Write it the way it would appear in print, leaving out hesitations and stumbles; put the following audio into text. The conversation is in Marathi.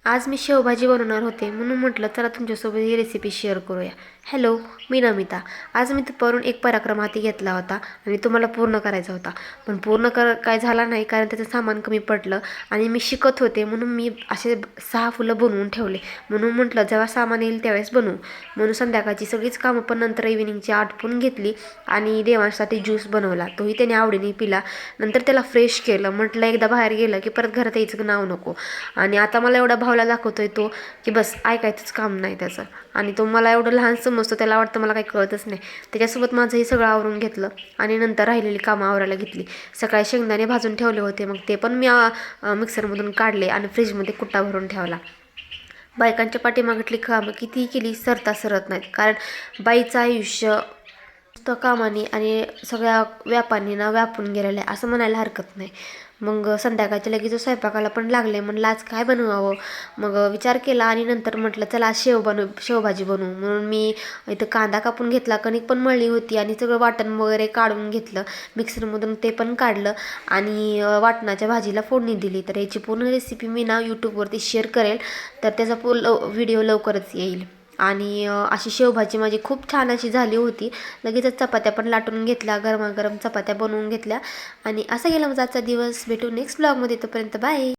आज मी शेवभाजी बनवणार होते म्हणून म्हटलं चला तुमच्यासोबत ही रेसिपी शेअर करूया. हॅलो, मी नमिता. आज मी दुपारून एक पराक्रम हाती घेतला होता आणि तो मला पूर्ण करायचा होता. पण काय झाला नाही कारण त्याचं सामान कमी पडलं आणि मी शिकत होते म्हणून मी असे 6 फुलं बनवून ठेवले. म्हणून म्हटलं जेव्हा सामान येईल त्यावेळेस बनवू. म्हणून संध्याकाळची सगळीच कामं पण नंतर इव्हिनिंगची आटपून घेतली आणि देवांसाठी ज्यूस बनवला. तोही त्याने आवडीने पिला. नंतर त्याला फ्रेश केलं. म्हटलं एकदा बाहेर गेलं की परत घरात यायचं नाव नको. आणि आता मला एवढा भावला दाखवतोय तो की बस ऐकायचंच काम नाही त्याचं. आणि तो मला एवढं लहान समजतो, त्याला वाटतं मला काही कळतच नाही. त्याच्यासोबत माझंही सगळं आवरून घेतलं आणि नंतर राहिलेली कामं आवरायला घेतली. सकाळी शेंगदाणे भाजून ठेवले होते, मग ते पण मी मिक्सरमधून काढले आणि फ्रीजमध्ये कुट्टा भरून ठेवला. बायकांच्या पाठीमागटली कामं कितीही केली सरता सरत नाहीत, कारण बाईचं आयुष्य नुसतं कामाने आणि सगळ्या व्यापांनी व्यापून गेलेलं आहे असं म्हणायला हरकत नाही. मग संध्याकाळच्या लगेच स्वयंपाकाला पण लागले. म्हणलं आज काय बनवावं. मग विचार केला आणि नंतर म्हटलं चला आज शेवभाजी बनवू. म्हणून मी इथं कांदा कापून घेतला, कणिक पण मळली होती आणि सगळं वाटण वगैरे काढून घेतलं. मिक्सरमधून ते पण काढलं आणि वाटणाच्या भाजीला फोडणी दिली. तर याची पूर्ण रेसिपी मी यूट्यूबवरती शेअर करेल, तर त्याचा व्हिडिओ लवकरच येईल. आणि अशी शेवभाजी माझी खूप छान अशी झाली होती. लगेचच चपात्या पण लाटून घेतल्या, गरमागरम चपात्या बनवून घेतल्या आणि असा गेला माझा आजचा दिवस. भेटू नेक्स्ट ब्लॉगमध्ये. तोपर्यंत बाय.